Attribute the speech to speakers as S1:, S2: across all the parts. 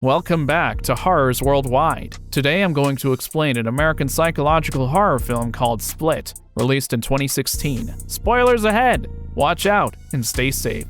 S1: Welcome back to Horrors Worldwide. Today I'm going to explain an American psychological horror film called Split, released in 2016. Spoilers ahead! Watch out and stay safe.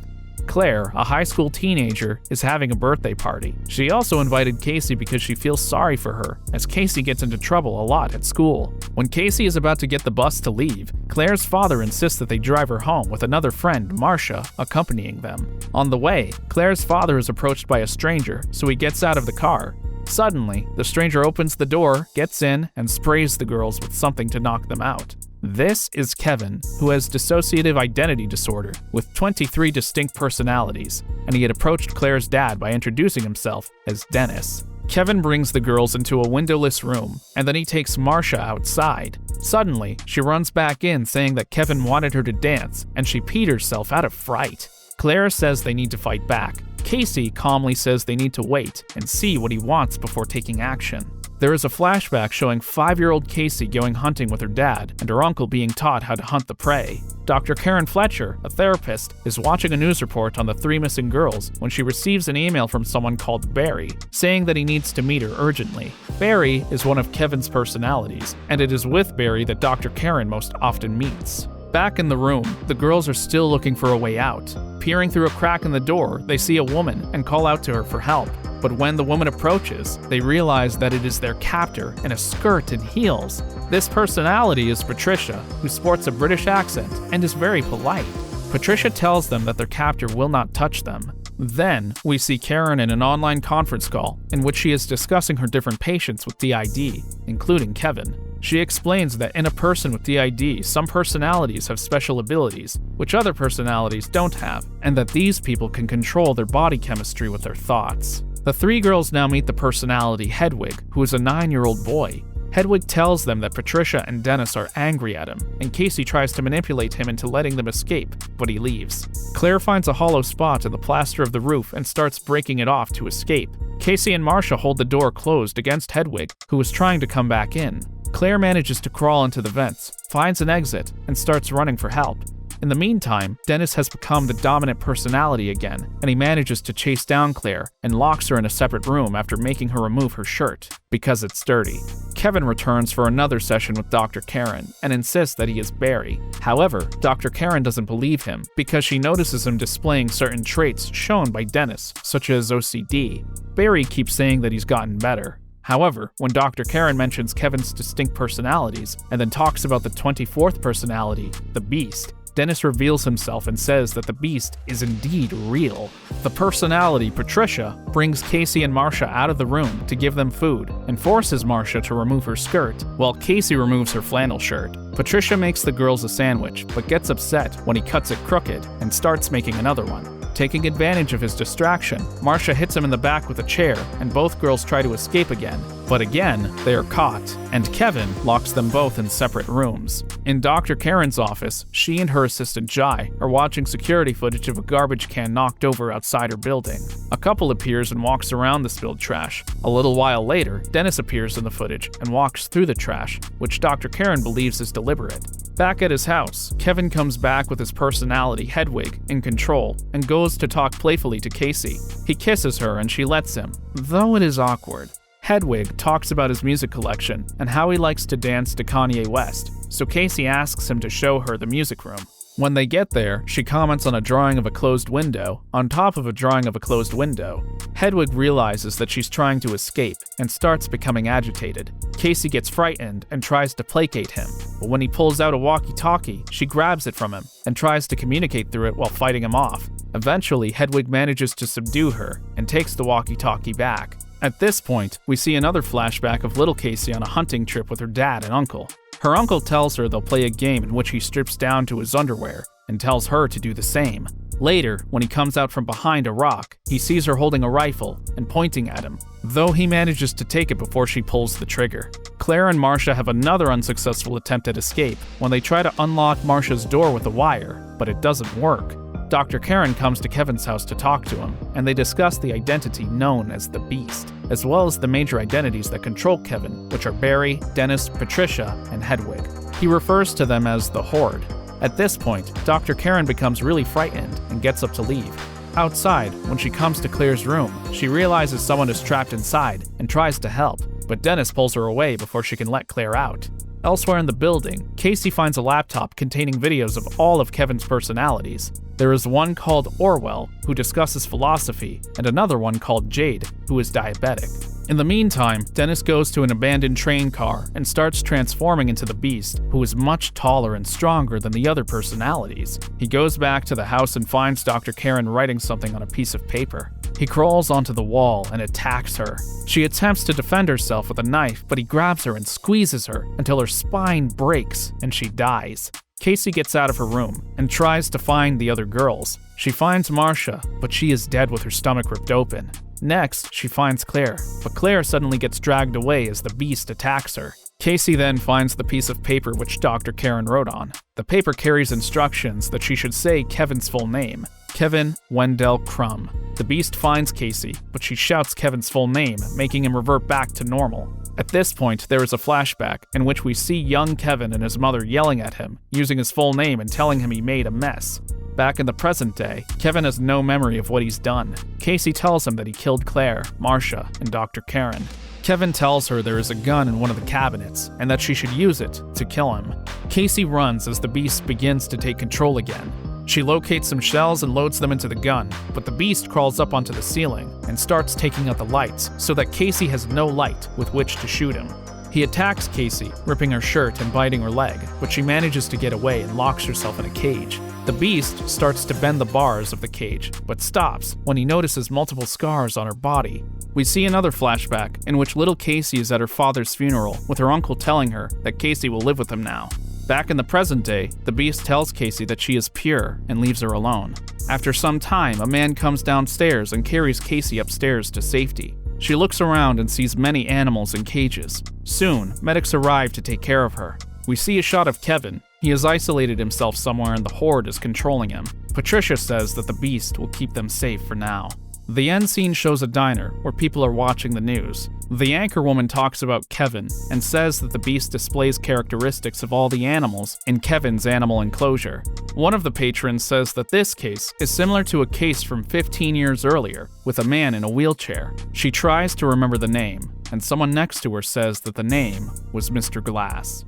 S1: Claire, a high school teenager, is having a birthday party. She also invited Casey because she feels sorry for her, as Casey gets into trouble a lot at school. When Casey is about to get the bus to leave, Claire's father insists that they drive her home with another friend, Marcia, accompanying them. On the way, Claire's father is approached by a stranger, so he gets out of the car. Suddenly, the stranger opens the door, gets in, and sprays the girls with something to knock them out. This is Kevin, who has dissociative identity disorder, with 23 distinct personalities, and he had approached Claire's dad by introducing himself as Dennis. Kevin brings the girls into a windowless room, and then he takes Marcia outside. Suddenly, she runs back in saying that Kevin wanted her to dance, and she peed herself out of fright. Claire says they need to fight back. Casey calmly says they need to wait and see what he wants before taking action. There is a flashback showing 5-year-old Casey going hunting with her dad and her uncle being taught how to hunt the prey. Dr. Karen Fletcher, a therapist, is watching a news report on the 3 missing girls when she receives an email from someone called Barry, saying that he needs to meet her urgently. Barry is one of Kevin's personalities, and it is with Barry that Dr. Karen most often meets. Back in the room, the girls are still looking for a way out. Peering through a crack in the door, they see a woman and call out to her for help. But when the woman approaches, they realize that it is their captor in a skirt and heels. This personality is Patricia, who sports a British accent and is very polite. Patricia tells them that their captor will not touch them. Then, we see Karen in an online conference call in which she is discussing her different patients with DID, including Kevin. She explains that in a person with DID, some personalities have special abilities, which other personalities don't have, and that these people can control their body chemistry with their thoughts. The 3 girls now meet the personality Hedwig, who is a 9-year-old boy. Hedwig tells them that Patricia and Dennis are angry at him, and Casey tries to manipulate him into letting them escape, but he leaves. Claire finds a hollow spot in the plaster of the roof and starts breaking it off to escape. Casey and Marcia hold the door closed against Hedwig, who is trying to come back in. Claire manages to crawl into the vents, finds an exit, and starts running for help. In the meantime, Dennis has become the dominant personality again, and he manages to chase down Claire and locks her in a separate room after making her remove her shirt, because it's dirty. Kevin returns for another session with Dr. Karen and insists that he is Barry. However, Dr. Karen doesn't believe him because she notices him displaying certain traits shown by Dennis, such as OCD. Barry keeps saying that he's gotten better. However, when Dr. Karen mentions Kevin's distinct personalities and then talks about the 24th personality, the Beast, Dennis reveals himself and says that the Beast is indeed real. The personality, Patricia, brings Casey and Marcia out of the room to give them food and forces Marcia to remove her skirt, while Casey removes her flannel shirt. Patricia makes the girls a sandwich, but gets upset when he cuts it crooked and starts making another one. Taking advantage of his distraction, Marcia hits him in the back with a chair, and both girls try to escape again. But again, they are caught, and Kevin locks them both in separate rooms. In Dr. Karen's office, she and her assistant Jai are watching security footage of a garbage can knocked over outside her building. A couple appears and walks around the spilled trash. A little while later, Dennis appears in the footage and walks through the trash, which Dr. Karen believes is deliberate. Back at his house, Kevin comes back with his personality Hedwig in control and goes to talk playfully to Casey. He kisses her and she lets him, though it is awkward. Hedwig talks about his music collection and how he likes to dance to Kanye West, so Casey asks him to show her the music room. When they get there, she comments on a drawing of a closed window on top of a drawing of a closed window. Hedwig realizes that she's trying to escape and starts becoming agitated. Casey gets frightened and tries to placate him, but when he pulls out a walkie-talkie, she grabs it from him and tries to communicate through it while fighting him off. Eventually, Hedwig manages to subdue her and takes the walkie-talkie back. At this point, we see another flashback of little Casey on a hunting trip with her dad and uncle. Her uncle tells her they'll play a game in which he strips down to his underwear and tells her to do the same. Later, when he comes out from behind a rock, he sees her holding a rifle and pointing at him, though he manages to take it before she pulls the trigger. Claire and Marcia have another unsuccessful attempt at escape when they try to unlock Marcia's door with a wire, but it doesn't work. Dr. Karen comes to Kevin's house to talk to him, and they discuss the identity known as the Beast, as well as the major identities that control Kevin, which are Barry, Dennis, Patricia, and Hedwig. He refers to them as the Horde. At this point, Dr. Karen becomes really frightened and gets up to leave. Outside, when she comes to Claire's room, she realizes someone is trapped inside and tries to help, but Dennis pulls her away before she can let Claire out. Elsewhere in the building, Casey finds a laptop containing videos of all of Kevin's personalities. There is one called Orwell, who discusses philosophy, and another one called Jade, who is diabetic. In the meantime, Dennis goes to an abandoned train car and starts transforming into the Beast, who is much taller and stronger than the other personalities. He goes back to the house and finds Dr. Karen writing something on a piece of paper. He crawls onto the wall and attacks her. She attempts to defend herself with a knife, but he grabs her and squeezes her until her spine breaks and she dies. Casey gets out of her room and tries to find the other girls. She finds Marcia, but she is dead with her stomach ripped open. Next, she finds Claire, but Claire suddenly gets dragged away as the Beast attacks her. Casey then finds the piece of paper which Dr. Karen wrote on. The paper carries instructions that she should say Kevin's full name, Kevin Wendell Crumb. The Beast finds Casey, but she shouts Kevin's full name, making him revert back to normal. At this point, there is a flashback in which we see young Kevin and his mother yelling at him, using his full name and telling him he made a mess. Back in the present day, Kevin has no memory of what he's done. Casey tells him that he killed Claire, Marcia, and Dr. Karen. Kevin tells her there is a gun in one of the cabinets, and that she should use it to kill him. Casey runs as the Beast begins to take control again. She locates some shells and loads them into the gun, but the Beast crawls up onto the ceiling and starts taking out the lights so that Casey has no light with which to shoot him. He attacks Casey, ripping her shirt and biting her leg, but she manages to get away and locks herself in a cage. The Beast starts to bend the bars of the cage, but stops when he notices multiple scars on her body. We see another flashback in which little Casey is at her father's funeral, with her uncle telling her that Casey will live with him now. Back in the present day, the Beast tells Casey that she is pure and leaves her alone. After some time, a man comes downstairs and carries Casey upstairs to safety. She looks around and sees many animals in cages. Soon, medics arrive to take care of her. We see a shot of Kevin. He has isolated himself somewhere and the Horde is controlling him. Patricia says that the Beast will keep them safe for now. The end scene shows a diner where people are watching the news. The anchor woman talks about Kevin and says that the Beast displays characteristics of all the animals in Kevin's animal enclosure. One of the patrons says that this case is similar to a case from 15 years earlier with a man in a wheelchair. She tries to remember the name, and someone next to her says that the name was Mr. Glass.